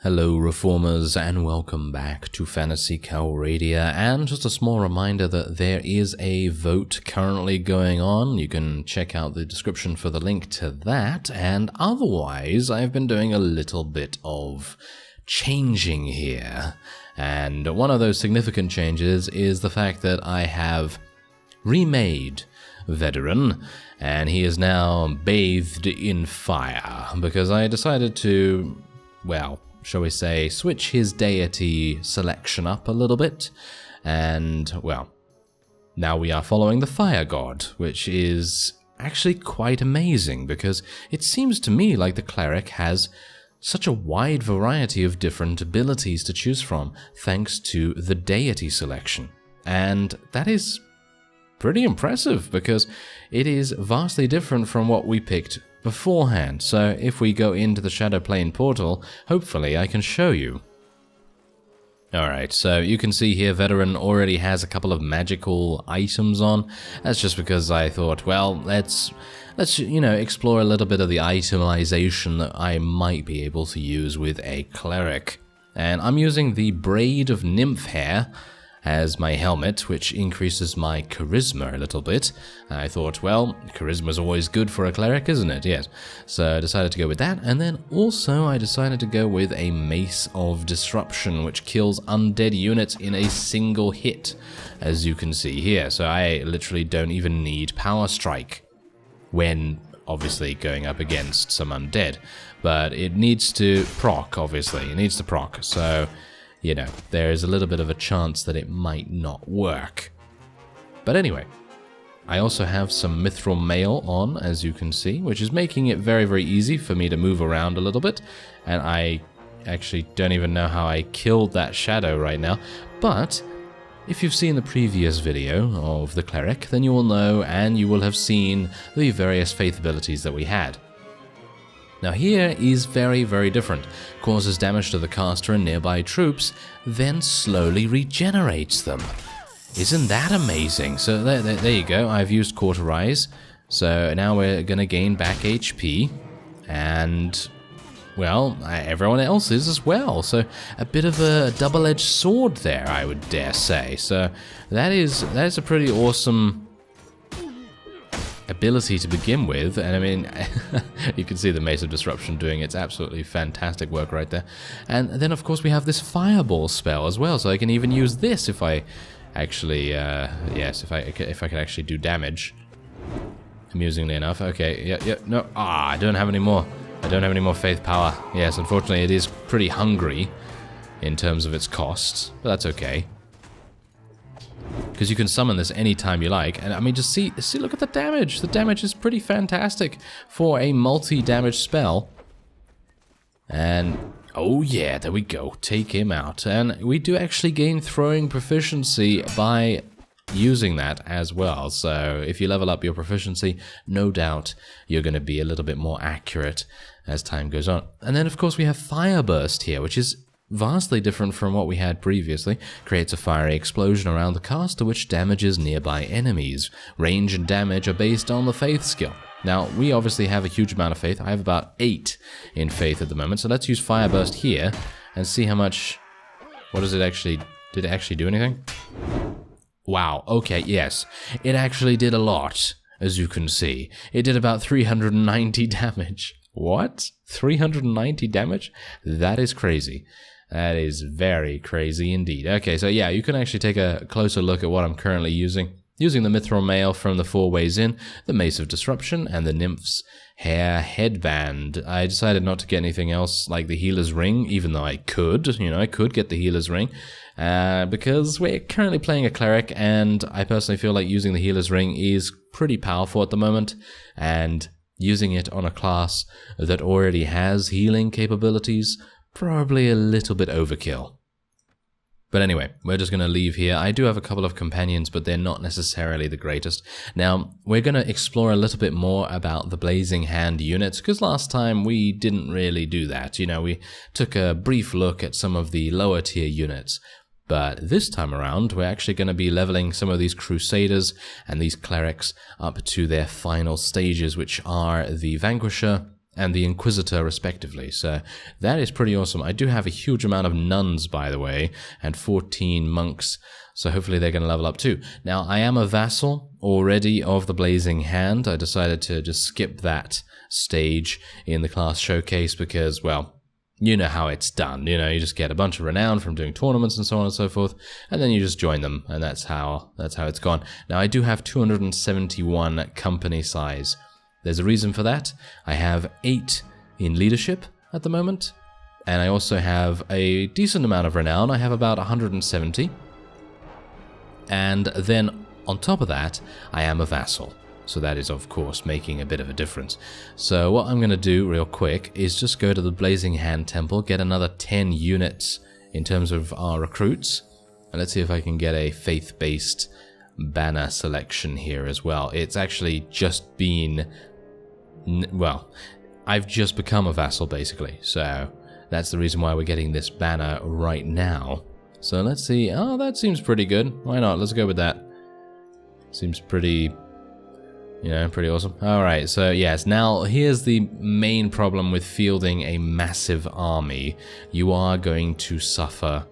Hello Reformers and welcome back to Phantasy Calradia, and just a small reminder that there is a vote currently going on. You can check out the description for the link to that, and otherwise I've been doing a little bit of changing here. And one of those significant changes is the fact that I have remade Vederan, and he is now bathed in fire, because I decided to, well, shall we say, switch his deity selection up a little bit, and, well, now we are following the fire god, which is actually quite amazing, because it seems to me like the cleric has such a wide variety of different abilities to choose from, thanks to the deity selection. And that is pretty impressive, because it is vastly different from what we picked beforehand. So if we go into the Shadow Plane portal, hopefully I can show you. Alright, so you can see here Vederan already has a couple of magical items on. That's just because I thought, well, let's explore a little bit of the itemization that I might be able to use with a cleric. And I'm using the braid of nymph hair as my helmet, which increases my charisma a little bit. I thought, well, charisma's always good for a cleric, isn't it? Yes. So I decided to go with that, and then also I decided to go with a Mace of Disruption, which kills undead units in a single hit, as you can see here. So I literally don't even need Power Strike when obviously going up against some undead. But it needs to proc, obviously. It needs to proc, so you know, there is a little bit of a chance that it might not work. But anyway, I also have some mithril mail on, as you can see, which is making it very, very easy for me to move around a little bit. And I actually don't even know how I killed that shadow right now. But if you've seen the previous video of the cleric, then you will know, and you will have seen the various faith abilities that we had. Now here is very, very different. Causes damage to the caster and nearby troops, then slowly regenerates them. Isn't that amazing? So there you go, I've used Cauterize. So now we're going to gain back HP, and, well, everyone else is as well. So a bit of a double-edged sword there, I would dare say. So that is a pretty awesome ability to begin with, and I mean, you can see the Mace of Disruption doing its absolutely fantastic work right there. And then of course we have this Fireball spell as well, so I can even use this if I actually, yes, if I can actually do damage. Amusingly enough. Okay, yeah, no, I don't have any more. I don't have any more faith power. Yes, unfortunately it is pretty hungry in terms of its costs, but that's okay, because you can summon this anytime you like. And I mean, just see, look at the damage. The damage is pretty fantastic for a multi-damage spell. And, oh yeah, there we go. Take him out. And we do actually gain throwing proficiency by using that as well. So if you level up your proficiency, no doubt you're going to be a little bit more accurate as time goes on. And then, of course, we have Fire Burst here, which is vastly different from what we had previously. Creates a fiery explosion around the caster which damages nearby enemies. Range and damage are based on the faith skill. Now, we obviously have a huge amount of faith. I have about 8 in faith at the moment, so let's use Fire Burst here and see how much. What does it actually, did it actually do anything? Wow, okay, yes. It actually did a lot, as you can see. It did about 390 damage. What? 390 damage? That is crazy. That is very crazy indeed. Okay, so yeah, you can actually take a closer look at what I'm currently using. Using the mithril mail from the 4 ways in, the Mace of Disruption, and the Nymph's Hair Headband. I decided not to get anything else like the Healer's Ring, even though I could, I could get the Healer's Ring, because we're currently playing a cleric, and I personally feel like using the Healer's Ring is pretty powerful at the moment, and using it on a class that already has healing capabilities, probably a little bit overkill. But anyway, we're just going to leave here. I do have a couple of companions, but they're not necessarily the greatest. Now, we're going to explore a little bit more about the Blazing Hand units, because last time we didn't really do that. We took a brief look at some of the lower tier units. But this time around, we're actually going to be leveling some of these Crusaders and these Clerics up to their final stages, which are the Vanquisher and the Inquisitor respectively. So that is pretty awesome. I do have a huge amount of nuns, by the way, and 14 monks, so hopefully they're going to level up too. Now, I am a vassal already of the Blazing Hand. I decided to just skip that stage in the class showcase because, well, you know how it's done. You know, you just get a bunch of renown from doing tournaments and so on and so forth, and then you just join them, and that's how it's gone. Now, I do have 271 company size. There's a reason for that. I have 8 in leadership at the moment, and I also have a decent amount of renown. I have about 170. And then, on top of that, I am a vassal. So that is, of course, making a bit of a difference. So what I'm going to do real quick is just go to the Blazing Hand Temple, get another 10 units in terms of our recruits. And let's see if I can get a faith-based banner selection here as well. It's actually just been... well, I've just become a vassal, basically. So that's the reason why we're getting this banner right now. So let's see. Oh, that seems pretty good. Why not? Let's go with that. Seems pretty... you know, pretty awesome. Alright, so yes, now here's the main problem with fielding a massive army. You are going to suffer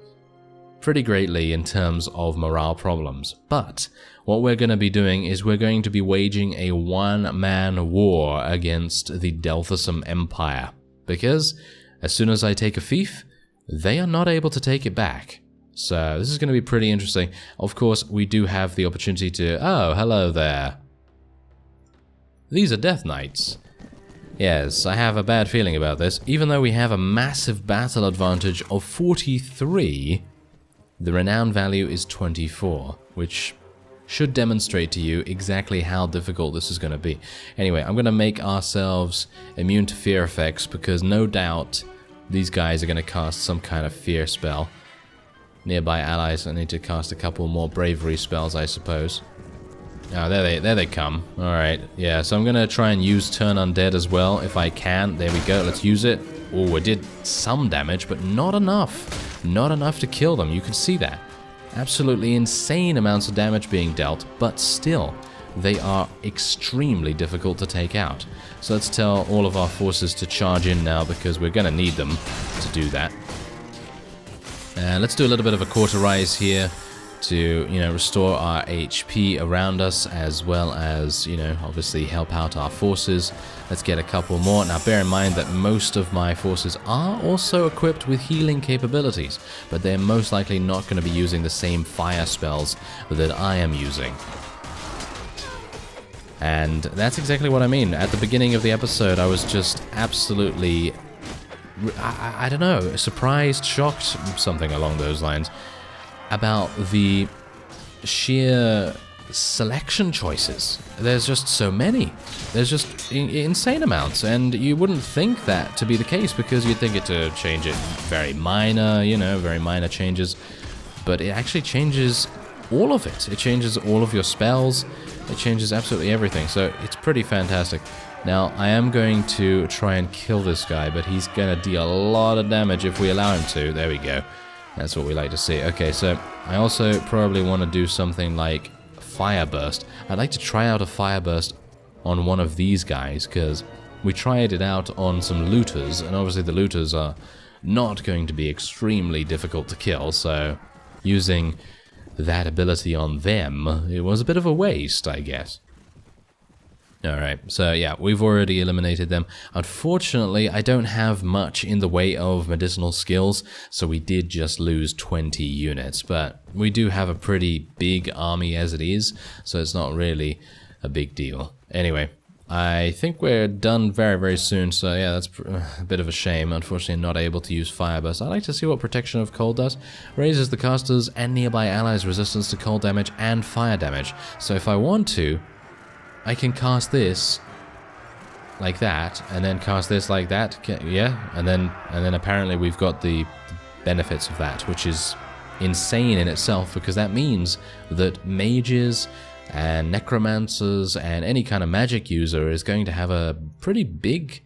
pretty greatly in terms of morale problems. But what we're going to be doing is we're going to be waging a one-man war against the Delthusum Empire. Because as soon as I take a fief, they are not able to take it back. So this is going to be pretty interesting. Of course, we do have the opportunity to... oh, hello there. These are Death Knights. Yes, I have a bad feeling about this. Even though we have a massive battle advantage of 43, the renown value is 24, which should demonstrate to you exactly how difficult this is going to be. Anyway, I'm going to make ourselves immune to fear effects because no doubt these guys are going to cast some kind of fear spell. Nearby allies, I need to cast a couple more bravery spells, I suppose. Oh, there they come. Alright, yeah, so I'm going to try and use Turn Undead as well, if I can. There we go, let's use it. Oh, it did some damage, but not enough. Not enough to kill them, you can see that. Absolutely insane amounts of damage being dealt, but still, they are extremely difficult to take out. So let's tell all of our forces to charge in now, because we're going to need them to do that. Let's do a little bit of a cauterize here to, you know, restore our HP around us, as well as, you know, obviously help out our forces. Let's get a couple more. Now, bear in mind that most of my forces are also equipped with healing capabilities, but they're most likely not going to be using the same fire spells that I am using. And that's exactly what I mean. At the beginning of the episode, I was just absolutely... I don't know, surprised, shocked, something along those lines, about the sheer selection choices. There's just so many. There's just insane amounts, and you wouldn't think that to be the case, because you'd think it to change it very minor, you know, very minor changes, but it actually changes all of it. It changes all of your spells, it changes absolutely everything, so it's pretty fantastic. Now, I am going to try and kill this guy, but he's going to deal a lot of damage if we allow him to. There we go. That's what we like to see. Okay, so I also probably want to do something like Fire Burst. I'd like to try out a Fire Burst on one of these guys, because we tried it out on some looters, and obviously the looters are not going to be extremely difficult to kill, so using that ability on them, it was a bit of a waste, I guess. Alright, so yeah, we've already eliminated them. Unfortunately, I don't have much in the way of medicinal skills, so we did just lose 20 units, but we do have a pretty big army as it is, so it's not really a big deal. Anyway, I think we're done very, very soon, so yeah, that's a bit of a shame. Unfortunately, not able to use Fire Burst. I'd like to see what Protection of Cold does. Raises the caster's and nearby allies' resistance to cold damage and fire damage. So if I want to, I can cast this like that, and then cast this like that, yeah, and then apparently we've got the benefits of that, which is insane in itself, because that means that mages and necromancers and any kind of magic user is going to have a pretty big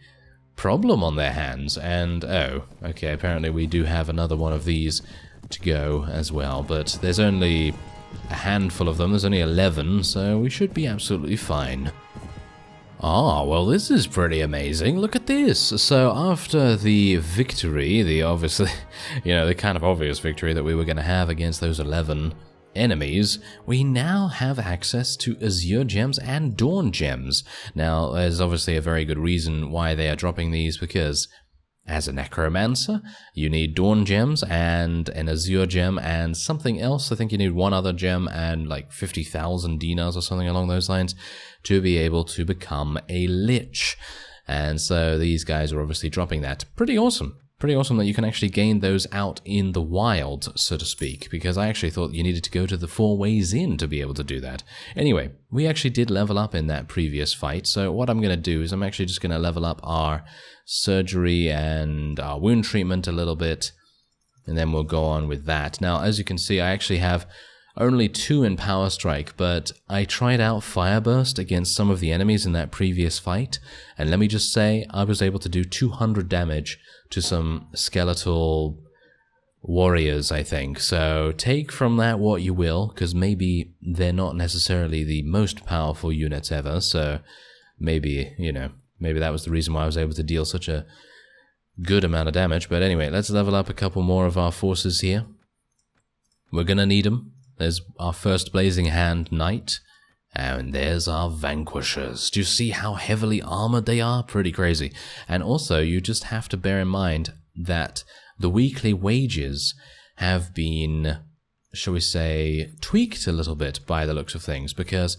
problem on their hands. And oh, okay, apparently we do have another one of these to go as well, but there's only a handful of them. There's only 11, so we should be absolutely fine. Ah, well, this is pretty amazing. Look at this. So after the victory, the obviously, the kind of obvious victory that we were going to have against those 11 enemies, we now have access to Azure Gems and Dawn Gems. Now, there's obviously a very good reason why they are dropping these, because as a Necromancer, you need Dawn Gems and an Azure Gem and something else. I think you need one other gem and like 50,000 dinars or something along those lines to be able to become a Lich. And so these guys are obviously dropping that. Pretty awesome. Pretty awesome that you can actually gain those out in the wild, so to speak, because I actually thought you needed to go to the 4 ways in to be able to do that. Anyway, we actually did level up in that previous fight, so what I'm going to do is I'm actually just going to level up our surgery and our wound treatment a little bit, and then we'll go on with that. Now, as you can see, I actually have only 2 in Power Strike, but I tried out Fire Burst against some of the enemies in that previous fight, and let me just say, I was able to do 200 damage to some skeletal warriors, I think. So take from that what you will, because maybe they're not necessarily the most powerful units ever, so maybe, maybe that was the reason why I was able to deal such a good amount of damage. But anyway, let's level up a couple more of our forces here. We're gonna need them. There's our first Blazing Hand Knight, and there's our Vanquishers. Do you see how heavily armored they are? Pretty crazy. And also, you just have to bear in mind that the weekly wages have been, shall we say, tweaked a little bit by the looks of things, because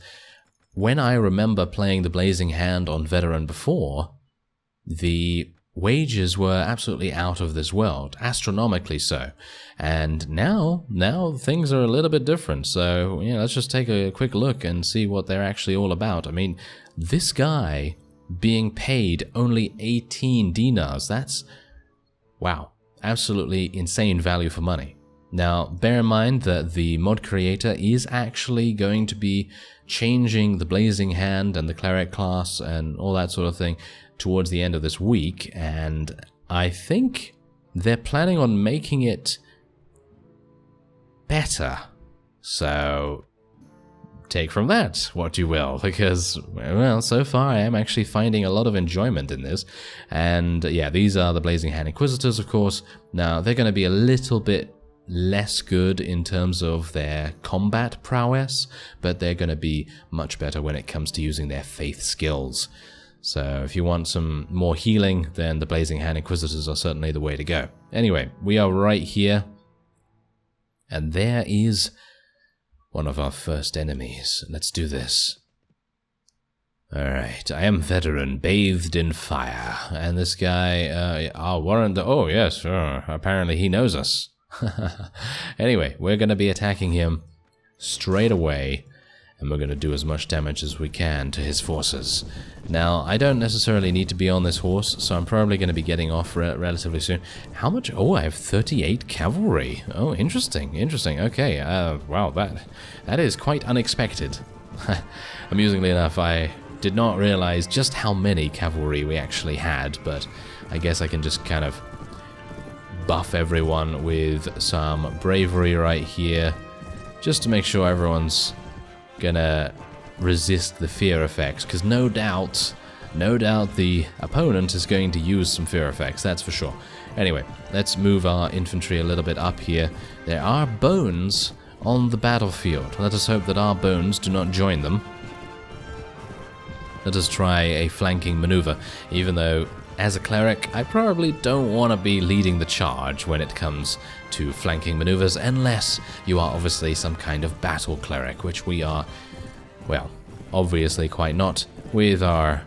when I remember playing the Blazing Hand on Vederan before, the wages were absolutely out of this world, astronomically so. And now things are a little bit different. So, let's just take a quick look and see what they're actually all about. I mean, this guy being paid only 18 dinars, that's, wow, absolutely insane value for money. Now, bear in mind that the mod creator is actually going to be changing the Blazing Hand and the Cleric class and all that sort of thing towards the end of this week, and I think they're planning on making it better. So take from that what you will, because, well, so far I am actually finding a lot of enjoyment in this. And yeah, these are the Blazing Hand Inquisitors, of course. Now, they're going to be a little bit less good in terms of their combat prowess, but they're going to be much better when it comes to using their faith skills. So if you want some more healing, then the Blazing Hand Inquisitors are certainly the way to go. Anyway, we are right here, and there is one of our first enemies. Let's do this. Alright, I am Vederan, bathed in fire, and this guy, our warrant, oh yes, sure, apparently he knows us. Anyway, we're going to be attacking him straight away, and we're going to do as much damage as we can to his forces. Now, I don't necessarily need to be on this horse, so I'm probably going to be getting off relatively soon. How much? Oh, I have 38 cavalry. Oh, interesting, interesting. Okay, wow, that is quite unexpected. Amusingly enough, I did not realize just how many cavalry we actually had, but I guess I can just kind of buff everyone with some bravery right here, just to make sure everyone's gonna resist the fear effects, because no doubt the opponent is going to use some fear effects, that's for sure. Anyway, let's move our infantry a little bit up here. There are bones on the battlefield. Let us hope that our bones do not join them. Let us try a flanking maneuver, even though as a cleric I probably don't want to be leading the charge when it comes to flanking maneuvers, unless you are obviously some kind of battle cleric, which we are, well, obviously quite not with our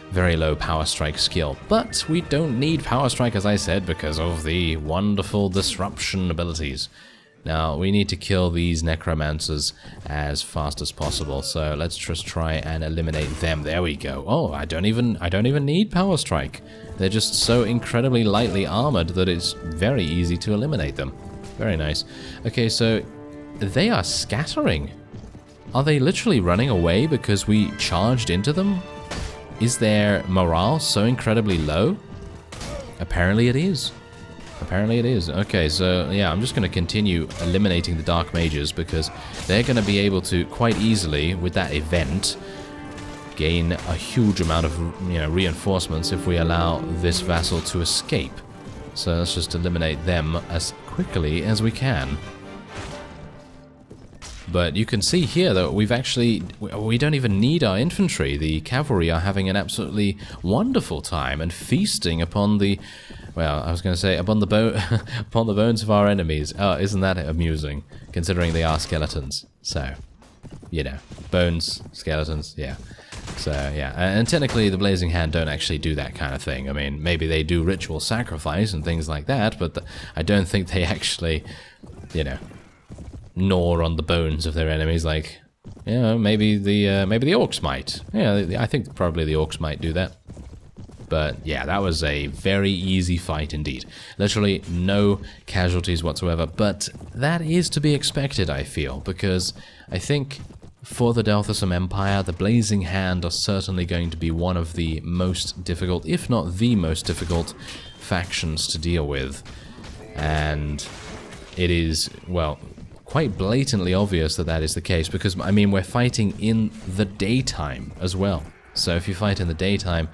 very low power strike skill. But we don't need power strike, as I said, because of the wonderful disruption abilities. Now, we need to kill these necromancers as fast as possible, so let's just try and eliminate them. There we go. Oh, I don't even need power strike. They're just so incredibly lightly armored that it's very easy to eliminate them. Very nice. Okay, so they are scattering. Are they literally running away because we charged into them? Is their morale so incredibly low? Apparently it is. Apparently it is. Okay, so yeah, I'm just going to continue eliminating the Dark Mages, because they're going to be able to quite easily, with that event, gain a huge amount of, reinforcements if we allow this vassal to escape. So let's just eliminate them as quickly as we can. But you can see here that we don't even need our infantry. The cavalry are having an absolutely wonderful time and feasting upon the, well, I was going to say upon the upon the bones of our enemies. Oh, isn't that amusing, considering they are skeletons? So, bones, skeletons, yeah. So, yeah, and technically the Blazing Hand don't actually do that kind of thing. I mean, maybe they do ritual sacrifice and things like that, but I don't think they actually, gnaw on the bones of their enemies like, maybe the orcs might. Yeah, I think probably the orcs might do that. But yeah, that was a very easy fight indeed. Literally no casualties whatsoever, but that is to be expected, I feel, because I think for the Delthusum Empire, the Blazing Hand are certainly going to be one of the most difficult, if not the most difficult, factions to deal with. And it is, well, quite blatantly obvious that that is the case, because, I mean, we're fighting in the daytime as well. So if you fight in the daytime,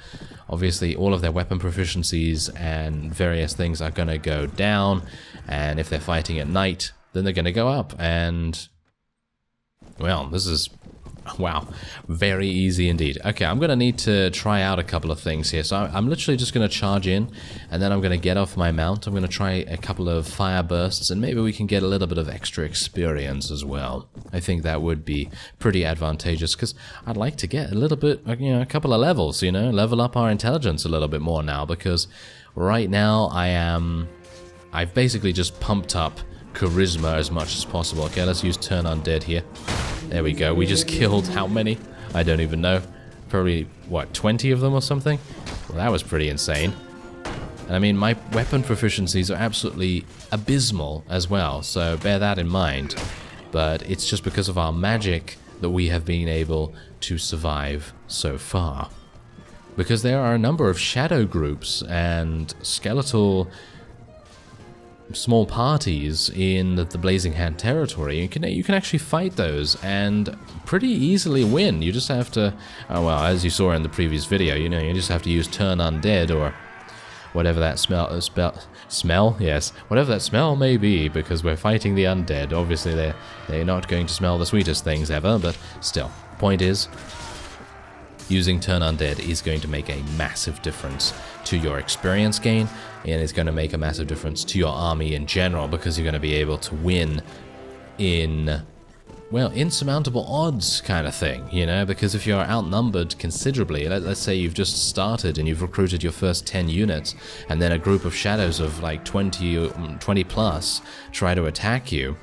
obviously all of their weapon proficiencies and various things are going to go down, and if they're fighting at night, then they're going to go up, and, well, this is, wow, very easy indeed. Okay, I'm going to need to try out a couple of things here. So I'm literally just going to charge in, and then I'm going to get off my mount. I'm going to try a couple of fire bursts, and maybe we can get a little bit of extra experience as well. I think that would be pretty advantageous, because I'd like to get a little bit, a couple of levels, level up our intelligence a little bit more now, because right now I've basically just pumped up charisma as much as possible. Okay, let's use turn undead here. There we go. We just killed how many? I don't even know. Probably, what, 20 of them or something? Well, that was pretty insane. And I mean, my weapon proficiencies are absolutely abysmal as well, so bear that in mind. But it's just because of our magic that we have been able to survive so far. Because there are a number of shadow groups and skeletal small parties in the Blazing Hand territory. You can actually fight those and pretty easily win. You just have to, oh well, as you saw in the previous video, you just have to use turn undead or whatever that smell, yes, whatever that smell may be, because we're fighting the undead. Obviously they're not going to smell the sweetest things ever, but still, point is, using turn undead is going to make a massive difference to your experience gain, and it's going to make a massive difference to your army in general, because you're going to be able to win in, well, insurmountable odds kind of thing, because if you're outnumbered considerably, let's say you've just started and you've recruited your first 10 units, and then a group of shadows of like 20 plus try to attack you,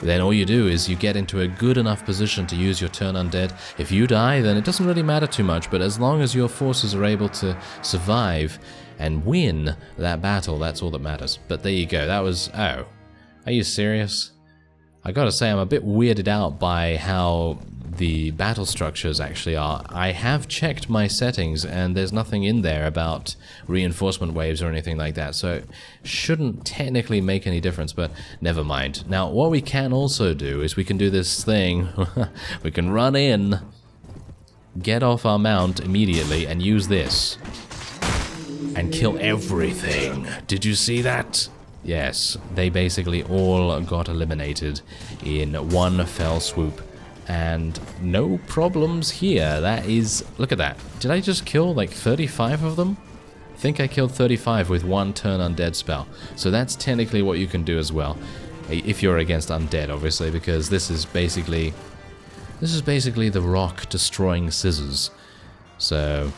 then all you do is you get into a good enough position to use your turn undead. If you die, then it doesn't really matter too much, but as long as your forces are able to survive and win that battle, that's all that matters. But there you go, that was, oh, are you serious? I gotta say, I'm a bit weirded out by how the battle structures actually are. I have checked my settings, and there's nothing in there about reinforcement waves or anything like that, so it shouldn't technically make any difference, but never mind. Now, what we can also do is we can do this thing. We can run in, get off our mount immediately, and use this, and kill everything. Did you see that? Yes, they basically all got eliminated in one fell swoop. And no problems here. That is, look at that. Did I just kill like 35 of them? I think I killed 35 with one turn undead spell. So that's technically what you can do as well. If you're against undead, obviously, because this is basically the rock destroying scissors. So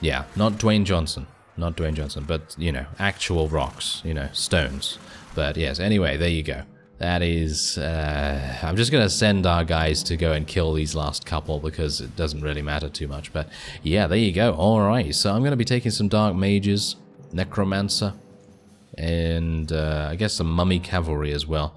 yeah, not Dwayne Johnson. Not Dwayne Johnson, but, actual rocks, stones. But yes, anyway, there you go. That is, I'm just going to send our guys to go and kill these last couple, because it doesn't really matter too much. But yeah, there you go. Alright, so I'm going to be taking some Dark Mages, Necromancer, and I guess some Mummy Cavalry as well.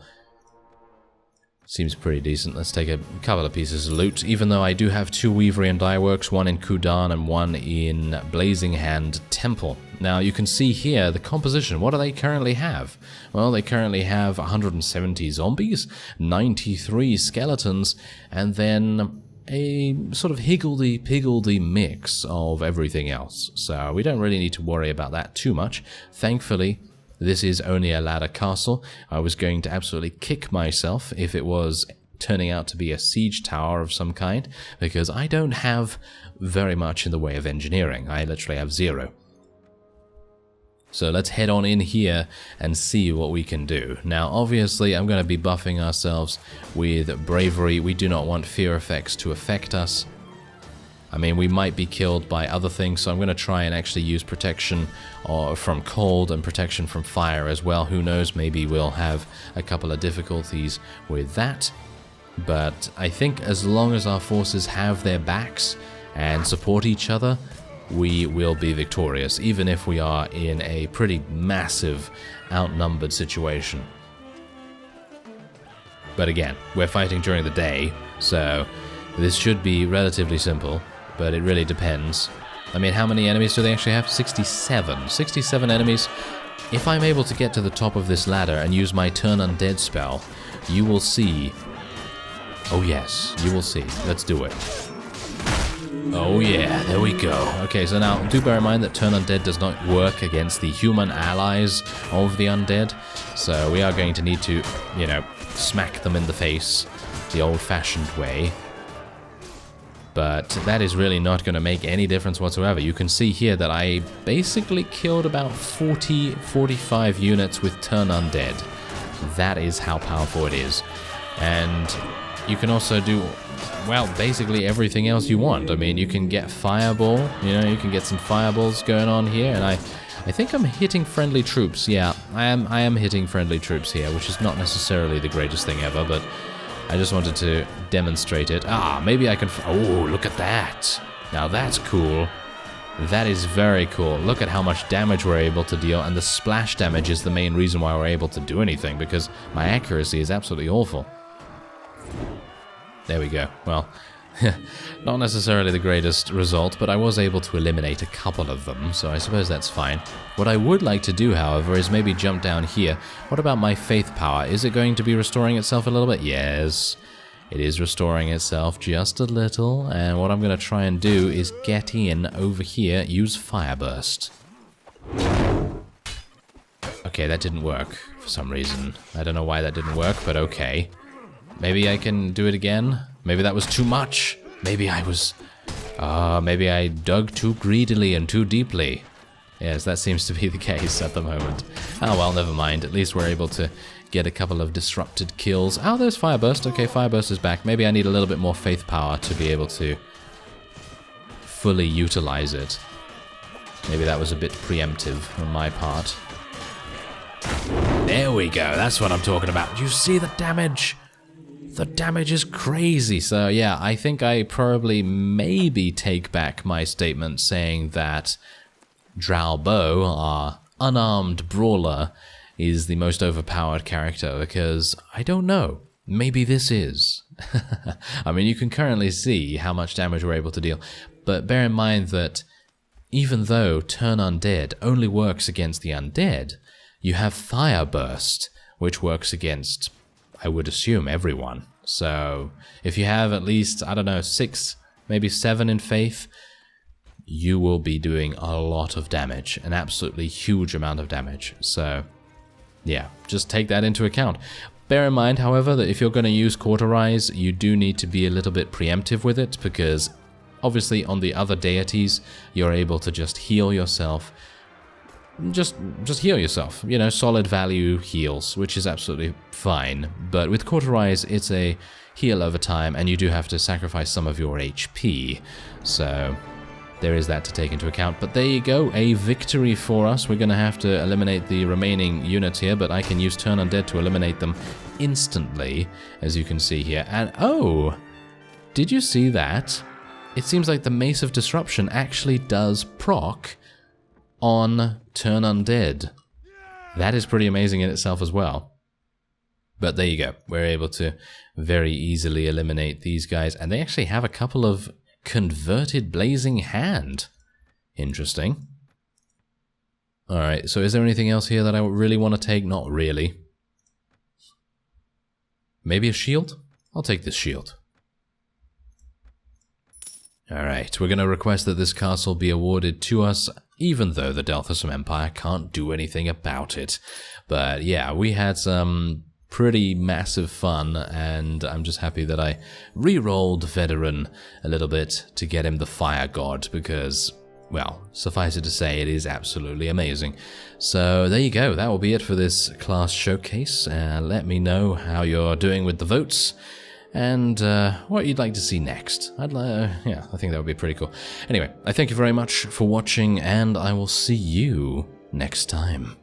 Seems pretty decent. Let's take a couple of pieces of loot, even though I do have 2 Weaverian Dyeworks, one in Kudan and one in Blazing Hand Temple. Now, you can see here the composition. What do they currently have? Well, they currently have 170 zombies, 93 skeletons, and then a sort of higgledy-piggledy mix of everything else, so we don't really need to worry about that too much. Thankfully, this is only a ladder castle. I was going to absolutely kick myself if it was turning out to be a siege tower of some kind, because I don't have very much in the way of engineering. I literally have 0. So let's head on in here and see what we can do. Now, obviously, I'm going to be buffing ourselves with bravery. We do not want fear effects to affect us. I mean, we might be killed by other things, so I'm going to try and actually use protection from cold and protection from fire as well. Who knows, maybe we'll have a couple of difficulties with that. But I think as long as our forces have their backs and support each other, we will be victorious, even if we are in a pretty massive outnumbered situation. But again, we're fighting during the day, so this should be relatively simple, but it really depends. I mean, how many enemies do they actually have? 67. 67 enemies. If I'm able to get to the top of this ladder and use my Turn Undead spell, you will see... Oh yes, you will see. Let's do it. Oh yeah, there we go. Okay, so now do bear in mind that Turn Undead does not work against the human allies of the undead, so we are going to need to, you know, smack them in the face the old-fashioned way. But that is really not going to make any difference whatsoever. You can see here that I basically killed about 40-45 units with Turn Undead. That is how powerful it is. And you can also do, well, basically everything else you want. I mean, you can get Fireball, you know, you can get some Fireballs going on here, and I think I'm hitting friendly troops. Yeah, I am hitting friendly troops here, which is not necessarily the greatest thing ever, but I just wanted to demonstrate it. Ah, maybe I can... Oh, look at that. Now that's cool. That is very cool. Look at how much damage we're able to deal, and the splash damage is the main reason why we're able to do anything, because my accuracy is absolutely awful. There we go. Well, not necessarily the greatest result, but I was able to eliminate a couple of them, so I suppose that's fine. What I would like to do, however, is maybe jump down here. What about my faith power? Is it going to be restoring itself a little bit? Yes, it is restoring itself just a little, and what I'm going to try and do is get in over here, use Fireburst. Okay, that didn't work for some reason. I don't know why that didn't work, but okay. Maybe I can do it again. Maybe that was too much. Maybe I was... maybe I dug too greedily and too deeply. Yes, that seems to be the case at the moment. Oh well, never mind. At least we're able to get a couple of disrupted kills. Oh, there's Fireburst. Okay, Fireburst is back. Maybe I need a little bit more faith power to be able to fully utilize it. Maybe that was a bit preemptive on my part. There we go. That's what I'm talking about. You see the damage? The damage is crazy. So yeah, I think I probably maybe take back my statement saying that Dralbo, our unarmed brawler, is the most overpowered character, because I don't know. Maybe this is. I mean, you can currently see how much damage we're able to deal, but bear in mind that even though Turn Undead only works against the undead, you have Fireburst, which works against, I would assume, everyone. So if you have at least, I don't know, 6, maybe 7 in faith, you will be doing a lot of damage, an absolutely huge amount of damage. So yeah, just take that into account. Bear in mind, however, that if you're going to use Cauterize, you do need to be a little bit preemptive with it, because obviously on the other deities, you're able to just heal yourself. Just heal yourself, you know, solid value heals, which is absolutely fine. But with Cauterize, it's a heal over time, and you do have to sacrifice some of your HP. So there is that to take into account. But there you go, a victory for us. We're going to have to eliminate the remaining units here, but I can use Turn Undead to eliminate them instantly, as you can see here. And oh, did you see that? It seems like the Mace of Disruption actually does proc on Turn Undead. That is pretty amazing in itself as well. But there you go. We're able to very easily eliminate these guys. And they actually have a couple of converted Blazing Hand. Interesting. Alright, so is there anything else here that I really want to take? Not really. Maybe a shield? I'll take this shield. Alright, we're going to request that this castle be awarded to us, even though the Delphasum Empire can't do anything about it. But yeah, we had some pretty massive fun, and I'm just happy that I re-rolled Vederan a little bit to get him the Fire God, because, well, suffice it to say, it is absolutely amazing. So there you go, that will be it for this class showcase. Let me know how you're doing with the votes, and what you'd like to see next. Yeah, I think that would be pretty cool. Anyway, I thank you very much for watching, and I will see you next time.